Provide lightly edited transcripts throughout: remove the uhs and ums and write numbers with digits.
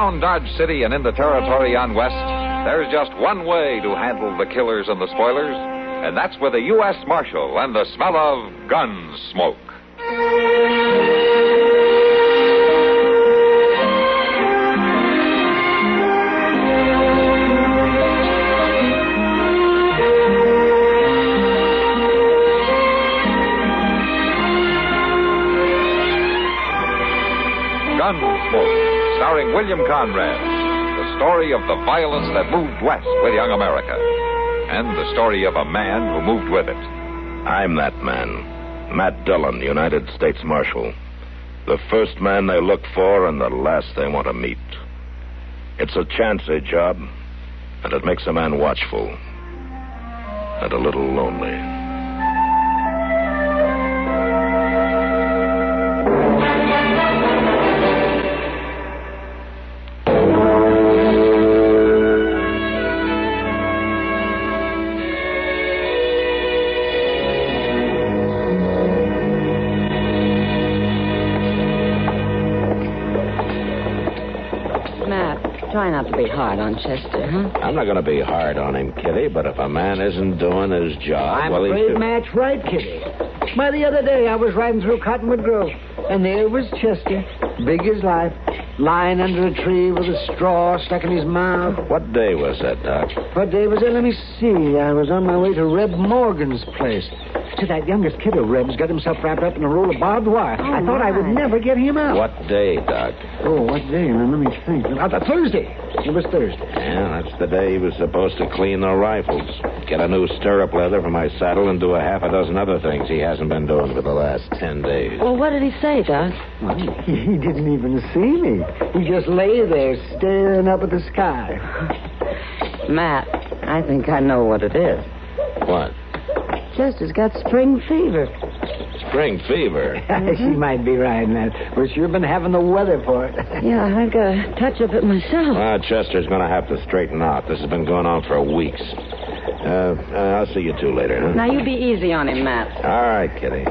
Around Dodge City and in the territory on West, there's just one way to handle the killers and the spoilers, and that's with a U.S. Marshal and the smell of Gunsmoke. Gunsmoke, starring William Conrad. The story of the violence that moved west with young America. And the story of a man who moved with it. I'm that man. Matt Dillon, United States Marshal. The first man they look for and the last they want to meet. It's a chancy job, and it makes a man watchful. And a little lonely. Try not to be hard on Chester, huh? I'm not going to be hard on him, Kitty, but if a man isn't doing his job, I'm afraid Matt's right, Kitty. Why, the other day I was riding through Cottonwood Grove, and there was Chester, big as life, lying under a tree with a straw stuck in his mouth. What day was that, Doc? What day was it? Let me see. I was on my way to Reb Morgan's place. See, that youngest kid of Reb's got himself wrapped up in a roll of barbed wire. Oh, I thought I would never get him out. What day, Doc? Oh, what day? Now, let me think. Thursday. It was Thursday. Yeah, that's the day he was supposed to clean the rifles, get a new stirrup leather for my saddle, and do a half a dozen other things he hasn't been doing for the last 10 days. Well, what did he say, Doc? Well, he didn't even see me. He just lay there staring up at the sky. Matt, I think I know what it is. What? Chester's got spring fever. Spring fever? She might be right, Matt. We've sure been having the weather for it. Yeah, I've got a touch of it myself. Well, Chester's going to have to straighten out. This has been going on for weeks. I'll see you two later, huh? Now, you be easy on him, Matt. All right, Kitty.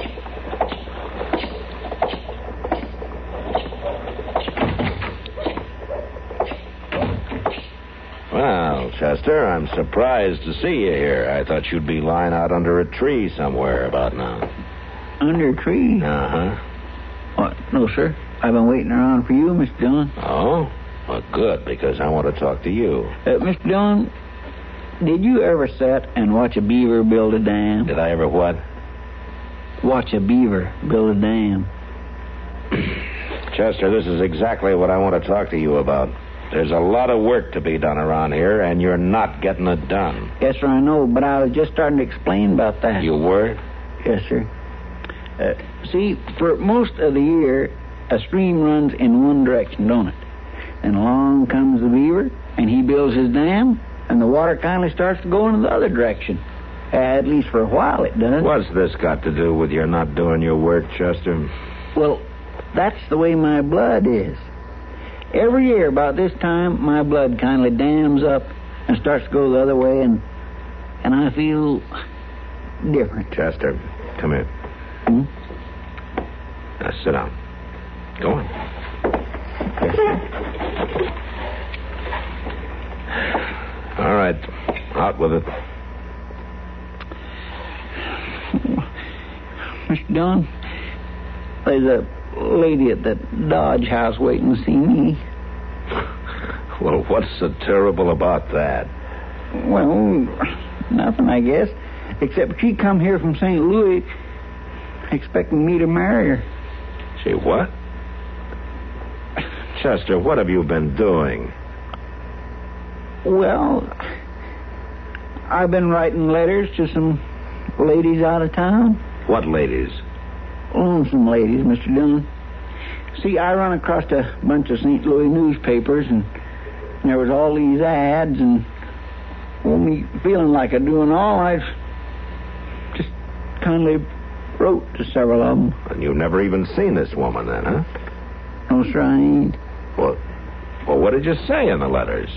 Well, Chester, I'm surprised to see you here. I thought you'd be lying out under a tree somewhere about now. Under a tree? Uh-huh. What? No, sir. I've been waiting around for you, Mr. Dillon. Oh? Well, good, because I want to talk to you. Mr. Dillon, did you ever sit and watch a beaver build a dam? Did I ever what? Watch a beaver build a dam. Chester, this is exactly what I want to talk to you about. There's a lot of work to be done around here, and you're not getting it done. Yes, sir, I know, but I was just starting to explain about that. You were? Yes, sir. See, for most of the year, a stream runs in one direction, don't it? Then along comes the beaver, and he builds his dam, and the water kindly starts to go in the other direction. At least for a while it does. What's this got to do with your not doing your work, Chester? Well, that's the way my blood is. Every year about this time, my blood kindly dams up and starts to go the other way, and I feel different. Chester, come here. Hmm? Now, sit down. Go on. All right. Out with it. Mr. Dillon, there's a lady at that Dodge house waiting to see me. Well, what's so terrible about that? Well, nothing, I guess. Except she come here from St. Louis expecting me to marry her. She what? Chester, what have you been doing? Well, I've been writing letters to some ladies out of town. What ladies? Lonesome ladies, Mr. Dillon. See, I run across a bunch of St. Louis newspapers, and there was all these ads, and me feeling like I'm doing all, I just kindly wrote to several of them. And you've never even seen this woman then, huh? No, sir, I ain't. Well, what did you say in the letters?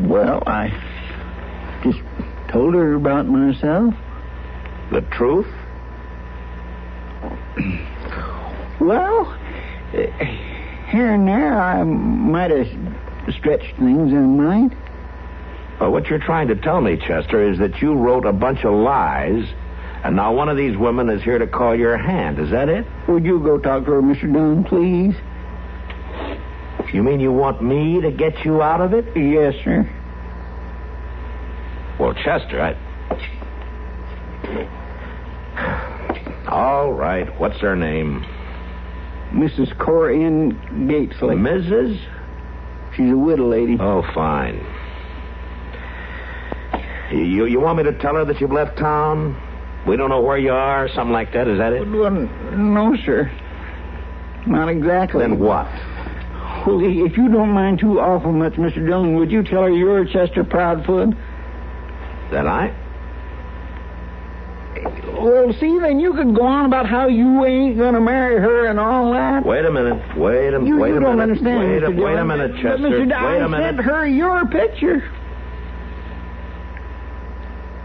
Well, I just told her about myself. The truth? Well, here and there, I might have stretched things in mind. Well, what you're trying to tell me, Chester, is that you wrote a bunch of lies, and now one of these women is here to call your hand. Is that it? Would you go talk to her, Mr. Dillon, please? You mean you want me to get you out of it? Yes, sir. Well, Chester, All right. What's her name? Mrs. Corinne Gatesley. Mrs.? She's a widow lady. Oh, fine. You want me to tell her that you've left town? We don't know where you are, something like that. Is that it? Well, no, sir. Not exactly. Then what? Well, if you don't mind too awful much, Mr. Dillon, would you tell her you're Chester Proudfoot? That I? Well, see, then you could go on about how you ain't going to marry her and all that. Wait a minute. You don't understand, Mr. Dillon. Wait a minute, Chester. But, Mr. Wait a minute. I sent her your picture.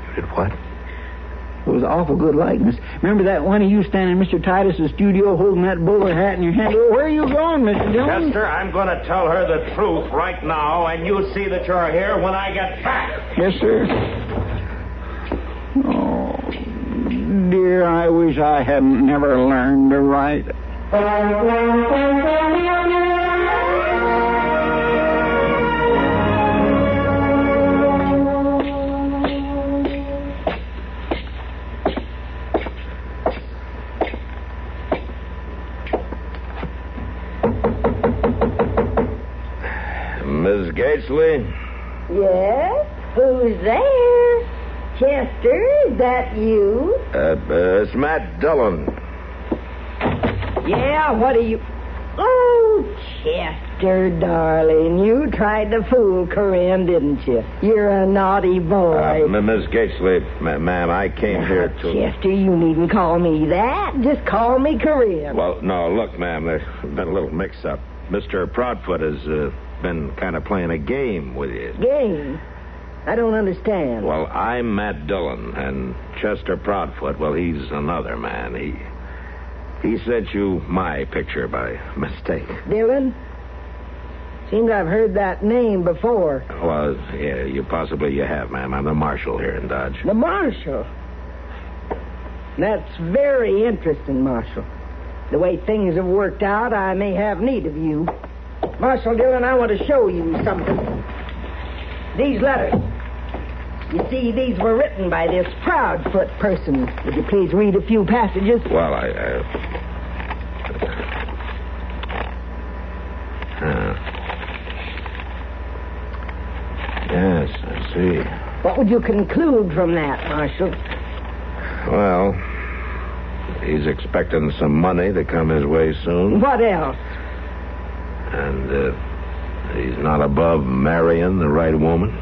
You did what? It was an awful good likeness. Remember that one of you standing in Mr. Titus's studio holding that bowler hat in your hand? Oh, where are you going, Mr. Dillon? Chester, I'm going to tell her the truth right now, and you'll see that you're here when I get back. Yes, sir. Oh, dear, I wish I hadn't never learned to write. Miss Gatesley? Yes? Who's there? Chester, is that you? It's Matt Dillon. Yeah, what are you... Oh, Chester, darling, you tried to fool Corinne, didn't you? You're a naughty boy. Miss Gatesley, ma'am, I came here to... Chester, you needn't call me that. Just call me Corinne. Well, no, look, ma'am, there's been a little mix-up. Mr. Proudfoot has been kind of playing a game with you. Game? I don't understand. Well, I'm Matt Dillon, and Chester Proudfoot, well, he's another man. He sent you my picture by mistake. Dillon? Seems I've heard that name before. Well, yeah, you have, ma'am. I'm the marshal here in Dodge. The marshal? That's very interesting, Marshal. The way things have worked out, I may have need of you. Marshal Dillon, I want to show you something. These letters. You see, these were written by this Proudfoot person. Would you please read a few passages? Well, Yes, I see. What would you conclude from that, Marshal? Well, he's expecting some money to come his way soon. What else? And he's not above marrying the right woman.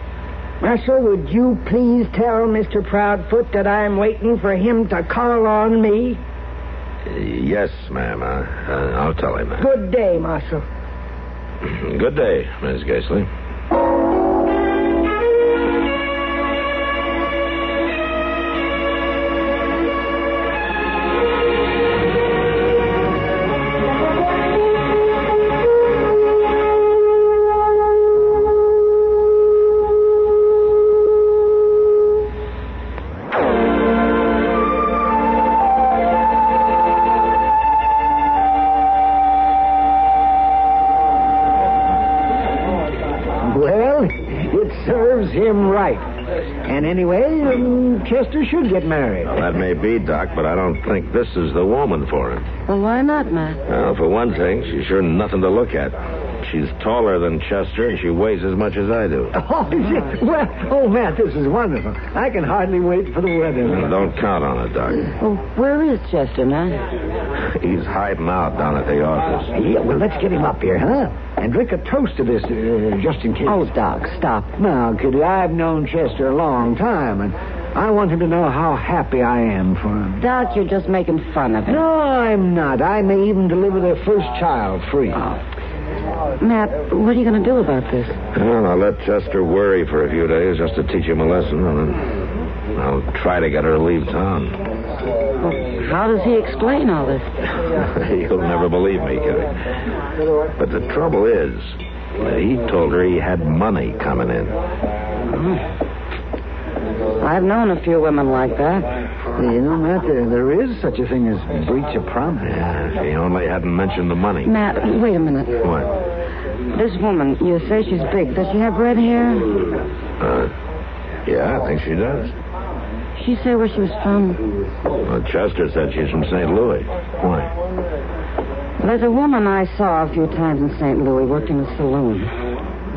Marshal, would you please tell Mr. Proudfoot that I'm waiting for him to call on me? Yes, ma'am. I'll tell him that. Good day, Marshal. Good day, Miss Gatesley. Him right. And anyway, Chester should get married. Well, that may be, Doc, but I don't think this is the woman for him. Well, why not, Matt? Well, for one thing, she's sure nothing to look at. She's taller than Chester, and she weighs as much as I do. Oh, Matt, this is wonderful. I can hardly wait for the wedding. Well, don't count on it, Doc. Oh, where is Chester, Matt? He's hiding out down at the office. Yeah, well, let's get him up here, huh? And drink a toast to this, just in case. Oh, Doc, stop. Now, Kitty, I've known Chester a long time, and I want him to know how happy I am for him. Doc, you're just making fun of him. No, I'm not. I may even deliver their first child free. Oh. Matt, what are you going to do about this? Well, I'll let Chester worry for a few days just to teach him a lesson, and then I'll try to get her to leave town. Oh, How does he explain all this? You'll never believe me, Kitty. But the trouble is, he told her he had money coming in. I've known a few women like that. You know, Matt, there is such a thing as breach of promise. Yeah, if he only hadn't mentioned the money. Matt, wait a minute. What? This woman, you say she's big. Does she have red hair? Yeah, I think she does. She say where she was from? Well, Chester said she's from St. Louis. Why? There's a woman I saw a few times in St. Louis, worked in a saloon.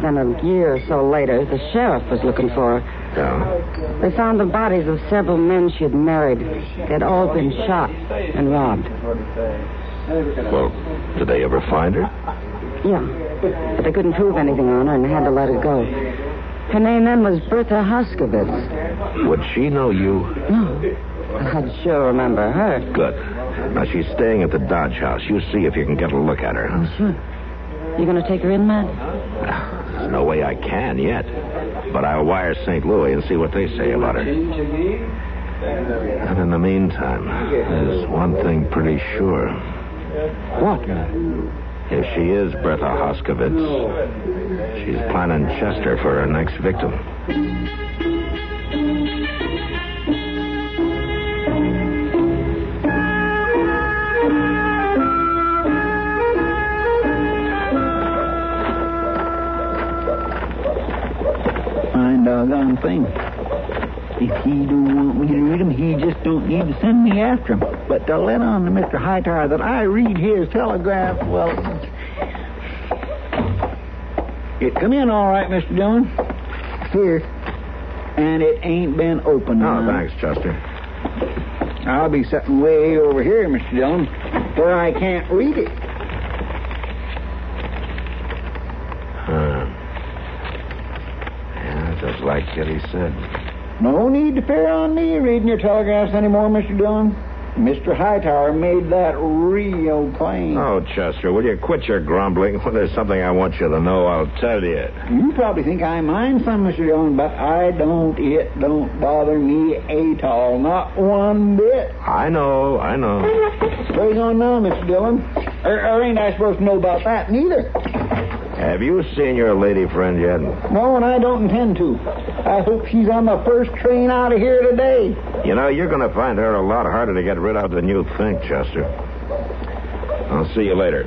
Then a year or so later, the sheriff was looking for her. Yeah? They found the bodies of several men she had married. They'd all been shot and robbed. Well, did they ever find her? Yeah, but they couldn't prove anything on her and had to let her go. Her name then was Bertha Hoskovitz. Would she know you? No, I'd sure remember her. Good. Now, she's staying at the Dodge House. You see if you can get a look at her. Oh, sure. You going to take her in, Matt? There's no way I can yet. But I'll wire St. Louis and see what they say about her. And in the meantime, there's one thing pretty sure. What? If she is Bertha Hoskovitz, she's planning Chester for her next victim. Fine doggone thing. If he don't want me to read him, he just don't need to send me after him. But to let on to Mr. Hightower that I read his telegraph, well... It come in all right, Mr. Dillon. Here. And it ain't been opened. Oh, thanks, Chester. I'll be sitting way over here, Mr. Dillon, where I can't read it. Yeah, just like Kitty said. No need to fear on me reading your telegraphs anymore, Mr. Dillon. Mr. Hightower made that real plain. Oh, Chester, will you quit your grumbling? When there's something I want you to know, I'll tell you. You probably think I mind some, Mr. Dillon, but I don't. It don't bother me at all. Not one bit. I know. Where's on now, Mr. Dillon? Or ain't I supposed to know about that neither? Have you seen your lady friend yet? No, and I don't intend to. I hope she's on the first train out of here today. You know, you're going to find her a lot harder to get rid of than you think, Chester. I'll see you later.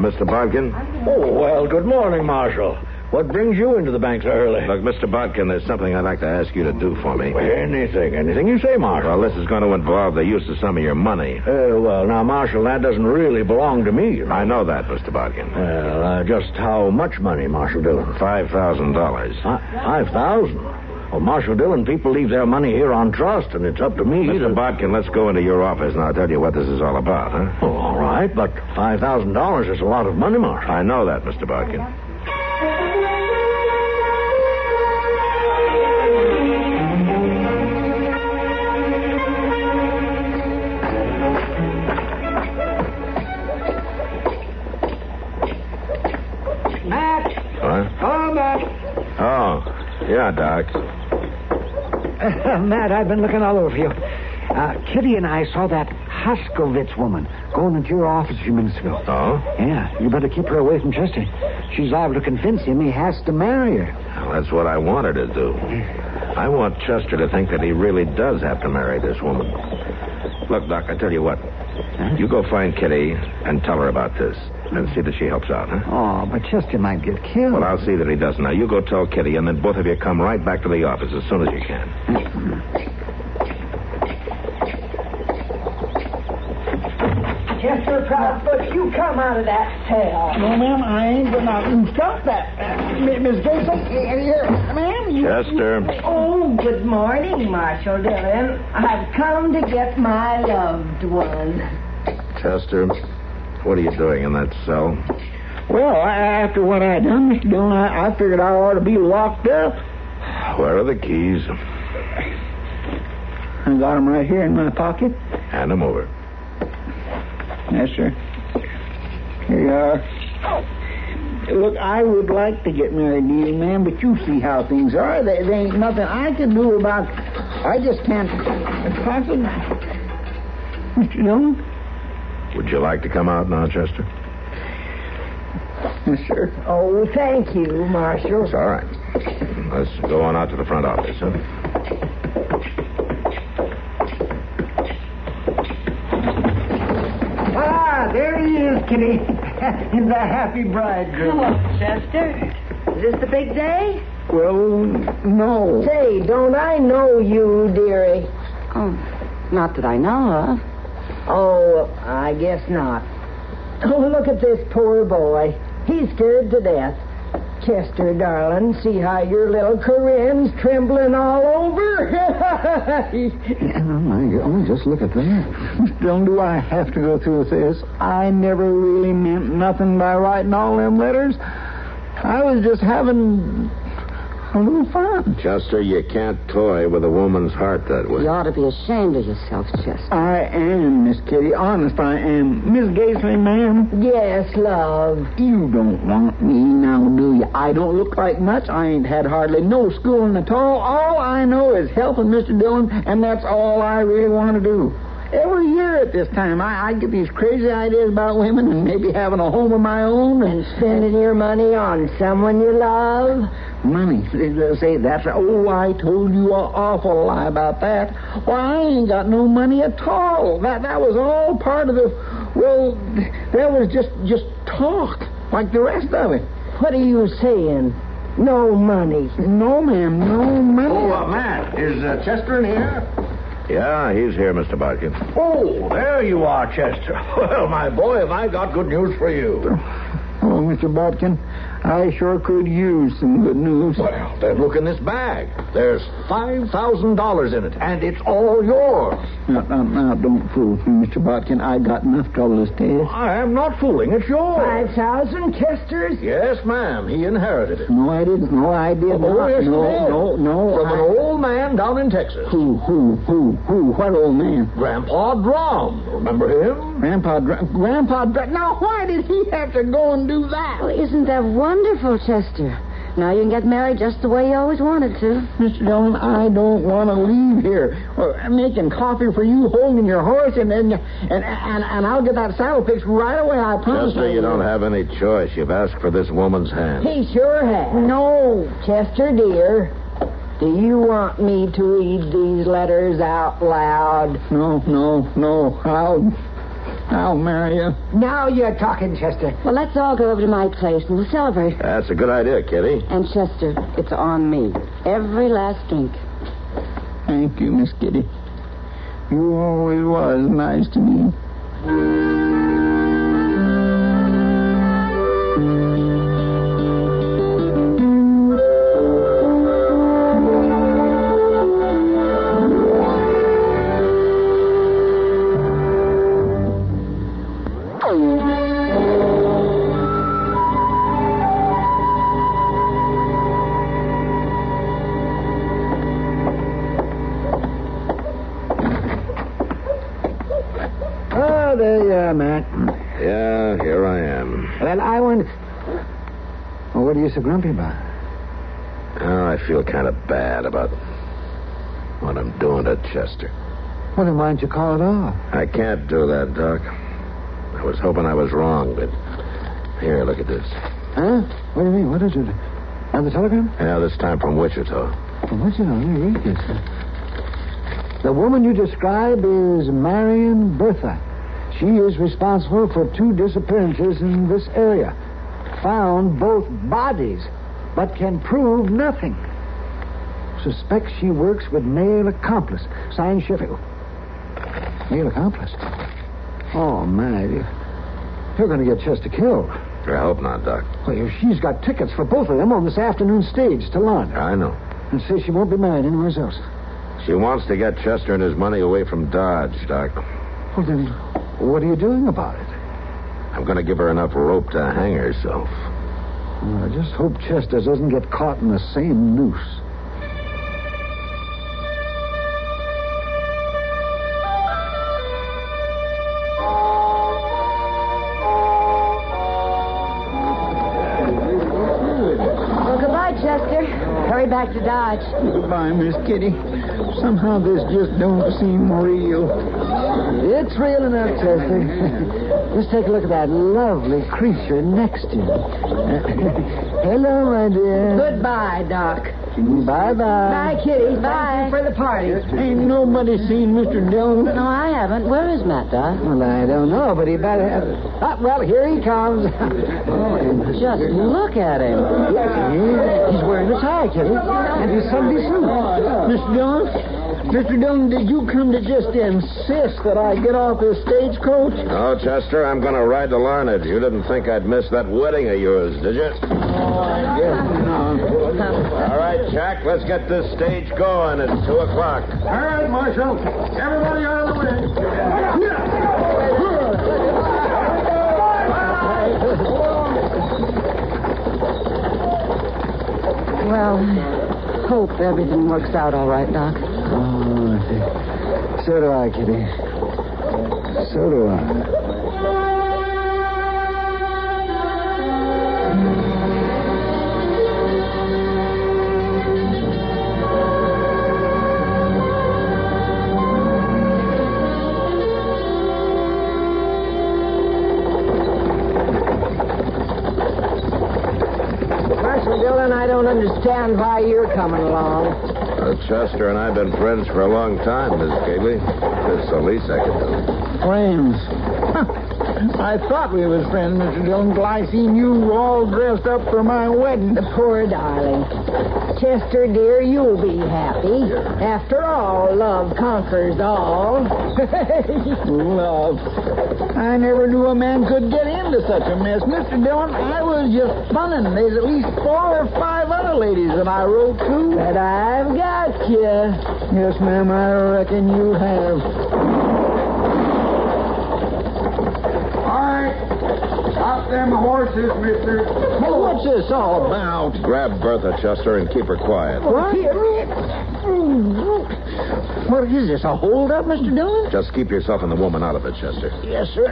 Mr. Bodkin? Oh, well, good morning, Marshal. What brings you into the bank so early? Look, Mr. Bodkin, there's something I'd like to ask you to do for me. Anything you say, Marshal. Well, this is going to involve the use of some of your money. Well, now, Marshal, that doesn't really belong to me. I know that, Mr. Bodkin. Well, just how much money, Marshal Dillon? $5,000. $5,000? Well, Marshal Dillon, people leave their money here on trust, and it's up to me Mr. Bodkin, let's go into your office, and I'll tell you what this is all about, huh? Oh, all right, but $5,000 is a lot of money, Marshal. I know that, Mr. Bodkin. Matt! What? Oh, Matt! Oh, yeah, Doc. Matt, I've been looking all over for you. Kitty and I saw that Hoskovitz woman going into your office a few minutes ago. Oh? Yeah, you better keep her away from Chester. She's liable to convince him he has to marry her. Well, that's what I want her to do. I want Chester to think that he really does have to marry this woman. Look, Doc, I tell you what. Huh? You go find Kitty and tell her about this and see that she helps out, huh? Oh, but Chester might get killed. Well, I'll see that he doesn't. Now, you go tell Kitty, and then both of you come right back to the office as soon as you can. Chester Proudfoot, you come out of that cell. No, ma'am, I ain't going to stop that. Miss Jason, here, ma'am. Chester. Oh, good morning, Marshal Dillon. I've come to get my loved one. Chester, What are you doing in that cell? Well, after what I done, Mr. Dillon, I figured I ought to be locked up. Where are the keys? I got them right here in my pocket. Hand them over. Yes, sir. Here you are. Look, I would like to get married to you, man, but you see how things are. There ain't nothing I can do about... I just can't... Possibly... Mr. Dillon? Would you like to come out now, Chester? Yes, sir. Oh, thank you, Marshal. It's all right. Let's go on out to the front office, huh? Ah, there he is, Kitty. The happy bridegroom. Hello, Chester. Is this the big day? Well, no. Say, don't I know you, dearie? Oh, not that I know of. Oh, I guess not. Oh, look at this poor boy. He's scared to death. Chester, darling, see how your little Corinne's trembling all over? Oh, just look at that. Don't do I have to go through with this? I never really meant nothing by writing all them letters. I was just having a little fun. Chester, you can't toy with a woman's heart that way. You ought to be ashamed of yourself, Chester. I am, Miss Kitty. Honest, I am. Miss Gaisley, ma'am. Yes, love. You don't want me now, do you? I don't look like much. I ain't had hardly no schooling at all. All I know is helping Mr. Dillon, and that's all I really want to do. Every year at this time, I get these crazy ideas about women and maybe having a home of my own. And spending your money on someone you love. Money. They say that's... Oh, I told you an awful lie about that. Why, I ain't got no money at all. That was all part of the... Well, that was just talk, like the rest of it. What are you saying? No money. No, ma'am, no money. Oh, Matt, is Chester in here? Yeah, he's here, Mr. Bodkin. Oh, there you are, Chester. Well, my boy, have I got good news for you. Oh, Mr. Bodkin, I sure could use some good news. Well, then look in this bag. There's $5,000 in it, and it's all yours. Now, don't fool me, Mr. Bodkin. I got enough trouble to stay. I am not fooling. It's yours. 5,000 Chesters? Yes, ma'am. He inherited it. No, I didn't. No, I did not. Oh, yes, no, you did. No. From an old man down in Texas. Who? What old man? Grandpa Drum. Remember him? Grandpa. Now, why did he have to go and do that? Well, isn't that wonderful, Chester? Now you can get married just the way you always wanted to. Mr. Dillon, I don't want to leave here. I'm making coffee for you, holding your horse, and I'll get that saddle fixed right away, I promise. Chester, you don't have any choice. You've asked for this woman's hand. He sure has. No, Chester, dear. Do you want me to read these letters out loud? No. I'll marry you. Now you're talking, Chester. Well, let's all go over to my place and we'll celebrate. That's a good idea, Kitty. And Chester, it's on me. Every last drink. Thank you, Miss Kitty. You always was nice to me. Matt. Yeah, here I am. Well, I wonder... Well, what are you so grumpy about? Oh, I feel kind of bad about what I'm doing to Chester. Well, then why don't you call it off? I can't do that, Doc. I was hoping I was wrong, but... Here, look at this. Huh? What do you mean? What is it? Another telegram? Yeah, this time from Wichita. From Wichita? Let me read this. The woman you describe is Marion Bertha. She is responsible for 2 disappearances in this area. Found both bodies, but can prove nothing. Suspects she works with male accomplice. Signed Sheffield. Male accomplice? Oh, my. You're going to get Chester killed. I hope not, Doc. Well, she's got tickets for both of them on this afternoon stage to London. I know. And says she won't be married anywhere else. She wants to get Chester and his money away from Dodge, Doc. Well, then, what are you doing about it? I'm going to give her enough rope to hang herself. I just hope Chester doesn't get caught in the same noose. Well, goodbye, Chester. Hurry back to Dodge. Goodbye, Miss Kitty. Somehow this just don't seem real. It's real enough, Chester. Just take a look at that lovely creature next to you. Hello, my dear. Goodbye, Doc. Bye-bye. Bye, Kitty. Bye. Thank you for the party. Ain't nobody seen Mr. Dillon. No, I haven't. Where is Matt, Doc? Well, I don't know, but he better have... well, here he comes. Just look at him. He's wearing a tie, Kitty, and his Sunday suit. Mr. Dillon, did you come to just insist that I get off this stagecoach? No, Chester, I'm going to ride to Larned. You didn't think I'd miss that wedding of yours, did you? I guess not. All right, Jack, let's get this stage going. It's 2 o'clock. All right, Marshal. Everybody out of the way. Well, hope everything works out all right, Doc. Oh, I see. So do I, Kitty. So do I. Marshal Dillon, I don't understand why you're coming along. Chester and I have been friends for a long time, Miss Cayley. That's the least I can do. Friends. I thought we was friends, Mr. Dillon, till I seen you all dressed up for my wedding. The poor darling. Chester, dear, you'll be happy. After all, love conquers all. Love. I never knew a man could get into such a mess. Mr. Dillon, I was just funnin'. There's at least 4 or 5 other ladies that I wrote to. But I've got you. Yes, ma'am, I reckon you have. All right. Stop them horses, mister. What's this all about? Grab Bertha, Chester, and keep her quiet. What? What is this, a hold-up, Mr. Dillon? Just keep yourself and the woman out of it, Chester. Yes, sir.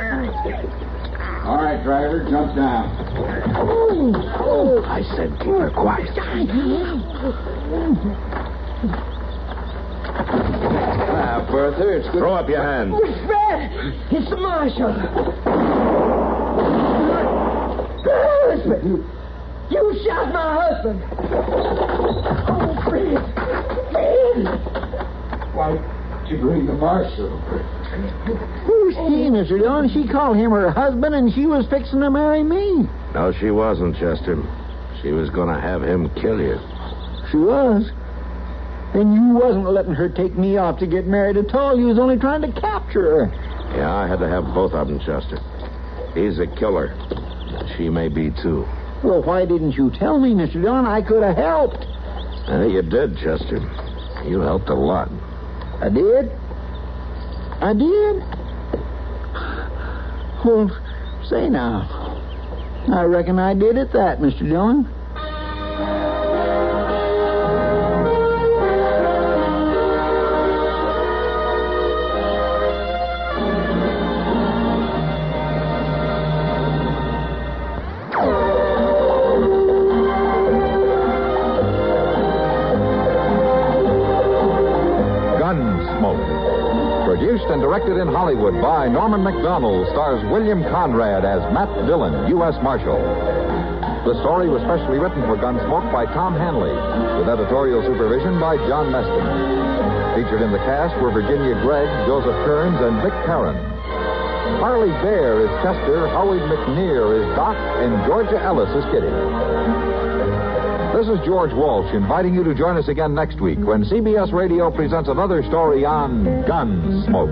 All right, driver, jump down. I said keep her quiet. Bertha, it's good. Throw up your hand. Fred! It's the marshal. Husband! You shot my husband! Oh, Fred! Fred! Why did you bring the marshal? Who's she, Mr. Dillon? She called him her husband, and she was fixing to marry me. No, she wasn't, Chester. She was going to have him kill you. She was. And you wasn't letting her take me off to get married at all. You was only trying to capture her. Yeah, I had to have both of them, Chester. He's a killer. She may be, too. Well, why didn't you tell me, Mr. Dillon? I could have helped. You did, Chester. You helped a lot. I did? I did? Well, say now. I reckon I did at that, Mr. Dillon. Gunsmoke. Produced and directed in Hollywood by Norman MacDonnell, stars William Conrad as Matt Dillon, U.S. Marshal. The story was specially written for Gunsmoke by Tom Hanley, with editorial supervision by John Meston. Featured in the cast were Virginia Gregg, Joseph Kearns, and Vic Perrin. Parley Baer is Chester, Howard McNear is Doc, and Georgia Ellis is Kitty. This is George Walsh inviting you to join us again next week when CBS Radio presents another story on Gunsmoke.